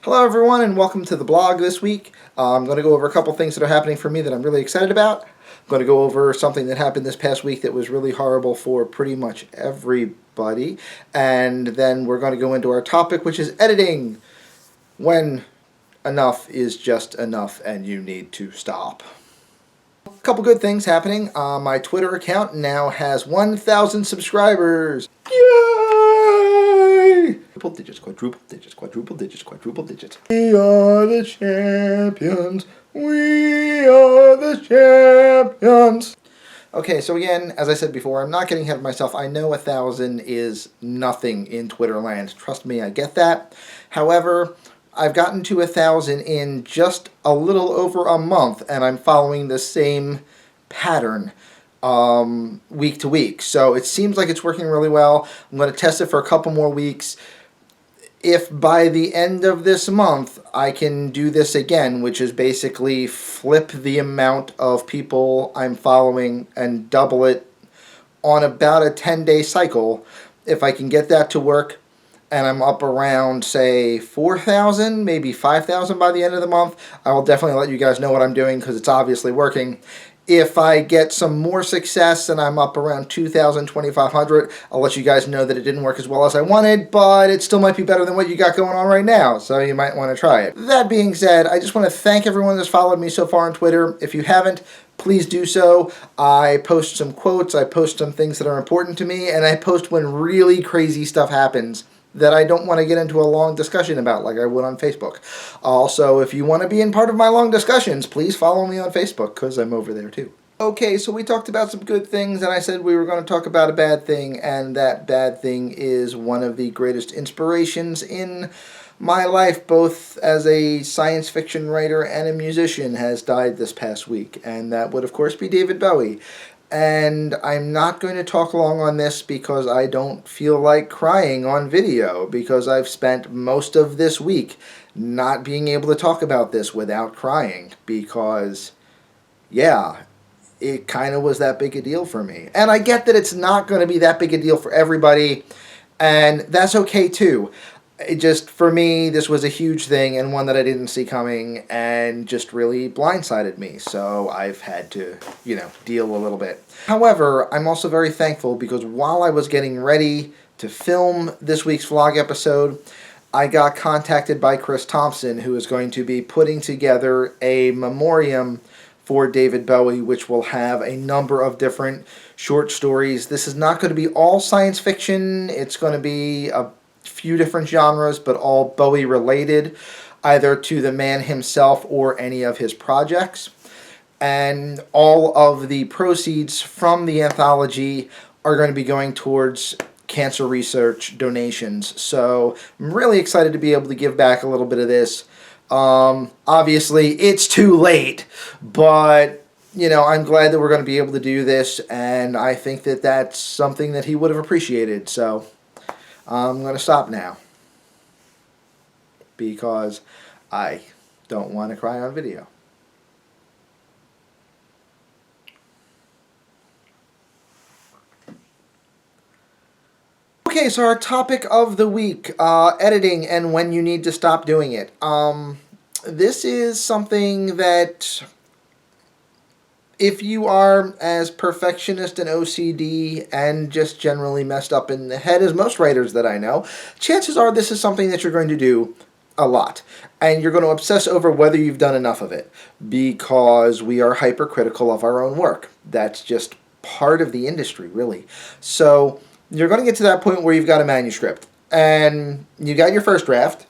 Hello everyone and welcome to the blog this week. I'm going to go over a couple things that are happening for me that I'm really excited about. I'm going to go over something that happened this past week that was really horrible for pretty much everybody. And then we're going to go into our topic, which is editing. When enough is just enough and you need to stop. A couple good things happening. My Twitter account now has 1,000 subscribers. Yay! Triple digits, quadruple digits, quadruple digits, quadruple digits. We are the champions. We are the champions. Okay, so again, as I said before, I'm not getting ahead of myself. I know 1,000 is nothing in Twitter land. Trust me, I get that. However, I've gotten to 1,000 in just a little over a month, and I'm following the same pattern week to week. So it seems like it's working really well. I'm going to test it for a couple more weeks. If by the end of this month I can do this again, which is basically flip the amount of people I'm following and double it on about a 10-day cycle, if I can get that to work, and I'm up around, say, 4,000, maybe 5,000 by the end of the month, I will definitely let you guys know what I'm doing because it's obviously working. If I get some more success and I'm up around 2,000, 2,500, I'll let you guys know that it didn't work as well as I wanted, but it still might be better than what you got going on right now, so you might want to try it. That being said, I just want to thank everyone that's followed me so far on Twitter. If you haven't, please do so. I post some quotes, I post some things that are important to me, and I post when really crazy stuff happens that I don't want to get into a long discussion about like I would on Facebook. Also, if you want to be in part of my long discussions, please follow me on Facebook because I'm over there too. Okay, so we talked about some good things, and I said we were going to talk about a bad thing, and that bad thing is one of the greatest inspirations in my life, both as a science fiction writer and a musician, has died this past week, and that would of course be David Bowie. And I'm not going to talk long on this because I don't feel like crying on video, because I've spent most of this week not being able to talk about this without crying because, yeah, it kind of was that big a deal for me. And I get that it's not going to be that big a deal for everybody, and that's okay too. It just, for me, this was a huge thing and one that I didn't see coming and just really blindsided me. So I've had to, deal a little bit. However, I'm also very thankful because while I was getting ready to film this week's vlog episode, I got contacted by Chris Thompson, who is going to be putting together a memoriam for David Bowie, which will have a number of different short stories. This is not going to be all science fiction. It's going to be a few different genres, but all Bowie related, either to the man himself or any of his projects. And all of the proceeds from the anthology are going to be going towards cancer research donations. So I'm really excited to be able to give back a little bit of this. Obviously, it's too late, but I'm glad that we're going to be able to do this, and I think that that's something that he would have appreciated. So I'm going to stop now because I don't want to cry on video. Okay, so our topic of the week, editing and when you need to stop doing it. This is something that, if you are as perfectionist and OCD and just generally messed up in the head as most writers that I know, chances are this is something that you're going to do a lot. And you're going to obsess over whether you've done enough of it, because we are hypercritical of our own work. That's just part of the industry, really. So you're going to get to that point where you've got a manuscript and you got your first draft,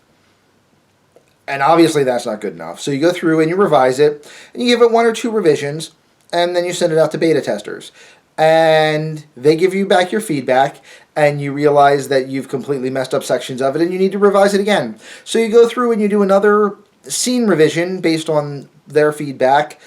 and obviously that's not good enough. So you go through and you revise it, and you give it one or two revisions, and then you send it out to beta testers. And they give you back your feedback, and you realize that you've completely messed up sections of it, and you need to revise it again. So you go through and you do another scene revision based on their feedback,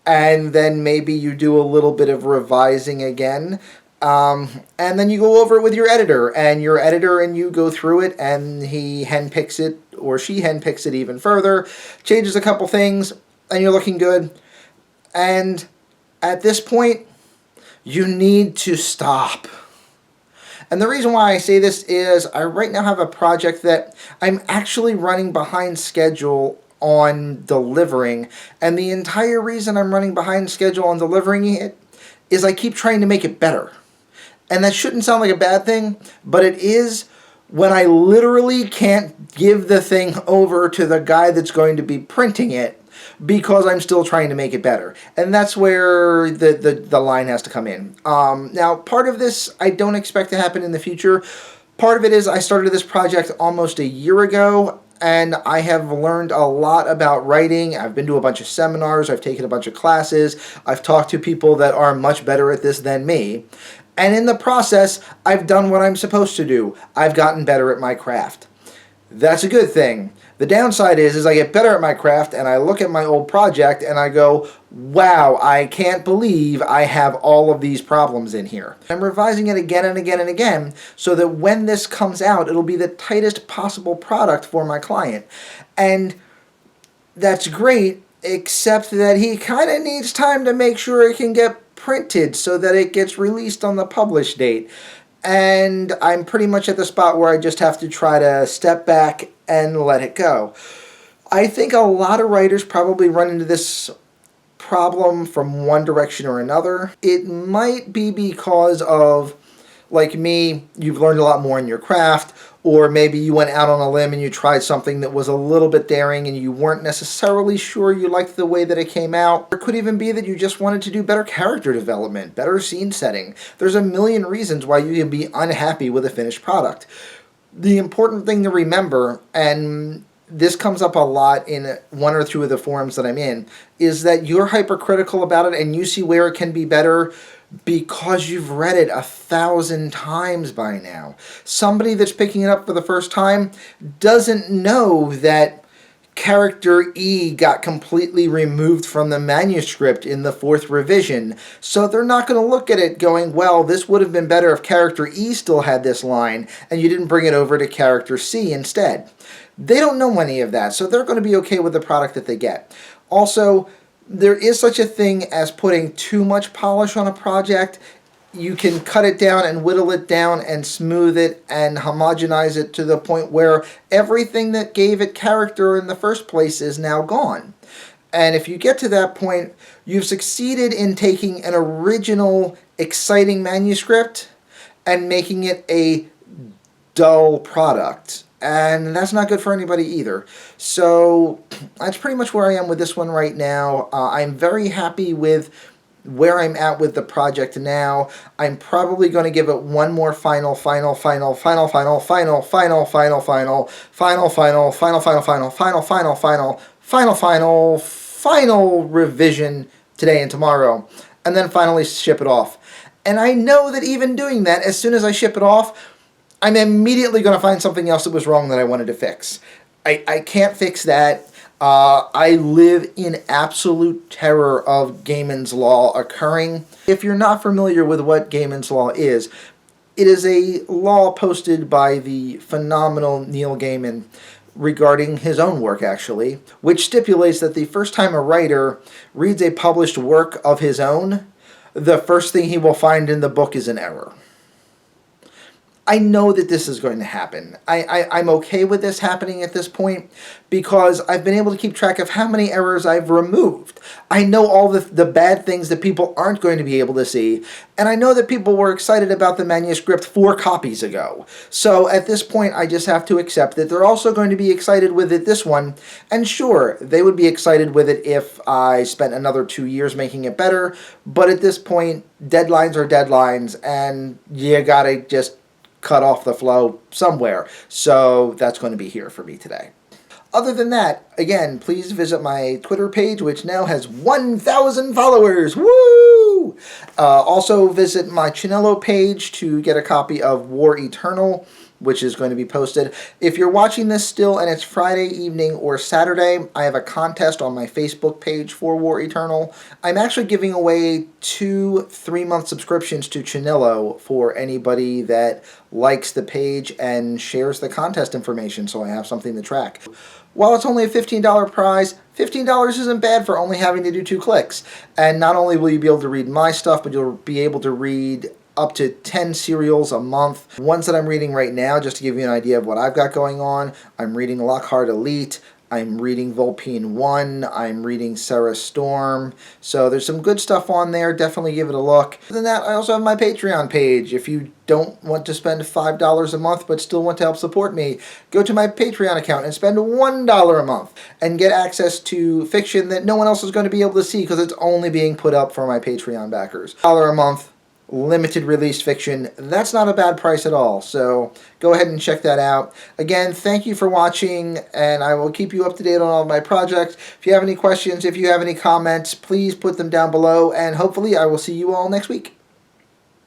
and then maybe you do a little bit of revising again. And then you go over it with your editor, and you go through it, and he handpicks it, or she handpicks it even further, changes a couple things, and you're looking good. And at this point, you need to stop. And the reason why I say this is I right now have a project that I'm actually running behind schedule on delivering, and the entire reason I'm running behind schedule on delivering it is I keep trying to make it better. And that shouldn't sound like a bad thing, but it is when I literally can't give the thing over to the guy that's going to be printing it because I'm still trying to make it better. And that's where the line has to come in. Now, part of this I don't expect to happen in the future. Part of it is I started this project almost a year ago, and I have learned a lot about writing. I've been to a bunch of seminars, I've taken a bunch of classes, I've talked to people that are much better at this than me. And in the process, I've done what I'm supposed to do. I've gotten better at my craft. That's a good thing. The downside is I get better at my craft and I look at my old project and I go, wow, I can't believe I have all of these problems in here. I'm revising it again and again and again so that when this comes out, it'll be the tightest possible product for my client. And that's great, except that he kind of needs time to make sure it can get printed so that it gets released on the publish date. And I'm pretty much at the spot where I just have to try to step back and let it go. I think a lot of writers probably run into this problem from one direction or another. It might be because of, like me, you've learned a lot more in your craft, or maybe you went out on a limb and you tried something that was a little bit daring and you weren't necessarily sure you liked the way that it came out. It could even be that you just wanted to do better character development, better scene setting. There's a million reasons why you can be unhappy with a finished product. The important thing to remember, and this comes up a lot in one or two of the forums that I'm in, is that you're hypercritical about it and you see where it can be better because you've read it 1,000 times by now. Somebody that's picking it up for the first time doesn't know that character E got completely removed from the manuscript in the 4th revision, so they're not going to look at it going, well, this would have been better if character E still had this line and you didn't bring it over to character C instead. They don't know any of that, so they're going to be okay with the product that they get. Also, there is such a thing as putting too much polish on a project. You can cut it down and whittle it down and smooth it and homogenize it to the point where everything that gave it character in the first place is now gone. And if you get to that point, you've succeeded in taking an original, exciting manuscript and making it a dull product. And that's not good for anybody either. So that's pretty much where I am with this one right now. I'm very happy with where I'm at with the project now. I'm probably going to give it one more final revision today and tomorrow, and then finally ship it off. And I know that even doing that, as soon as I ship it off, I'm immediately going to find something else that was wrong that I wanted to fix. I can't fix that. I live in absolute terror of Gaiman's Law occurring. If you're not familiar with what Gaiman's Law is, it is a law posted by the phenomenal Neil Gaiman regarding his own work, actually, which stipulates that the first time a writer reads a published work of his own, the first thing he will find in the book is an error. I know that this is going to happen. I'm okay with this happening at this point because I've been able to keep track of how many errors I've removed. I know all the bad things that people aren't going to be able to see, and I know that people were excited about the manuscript 4 copies ago. So at this point, I just have to accept that they're also going to be excited with it this one, and sure, they would be excited with it if I spent another 2 years making it better, but at this point, deadlines are deadlines, and you gotta just cut off the flow somewhere. So that's going to be here for me today. Other than that, again, please visit my Twitter page, which now has 1,000 followers. Woo! Also visit my Chinello page to get a copy of War Eternal, which is going to be posted. If you're watching this still and it's Friday evening or Saturday, I have a contest on my Facebook page for War Eternal. I'm actually giving away 2 3-month subscriptions to Chinello for anybody that likes the page and shares the contest information, so I have something to track. While it's only a $15 prize, $15 isn't bad for only having to do 2 clicks. And not only will you be able to read my stuff, but you'll be able to read up to 10 serials a month. Ones that I'm reading right now, just to give you an idea of what I've got going on, I'm reading Lockhart Elite, I'm reading Vulpine 1, I'm reading Sarah Storm, so there's some good stuff on there, definitely give it a look. Other than that, I also have my Patreon page. If you don't want to spend $5 a month but still want to help support me, go to my Patreon account and spend $1 a month and get access to fiction that no one else is going to be able to see because it's only being put up for my Patreon backers. $1 a month. Limited release fiction. That's not a bad price at all, so go ahead and check that out. Again, thank you for watching, and I will keep you up to date on all of my projects. If you have any questions, if you have any comments, please put them down below, and hopefully I will see you all next week.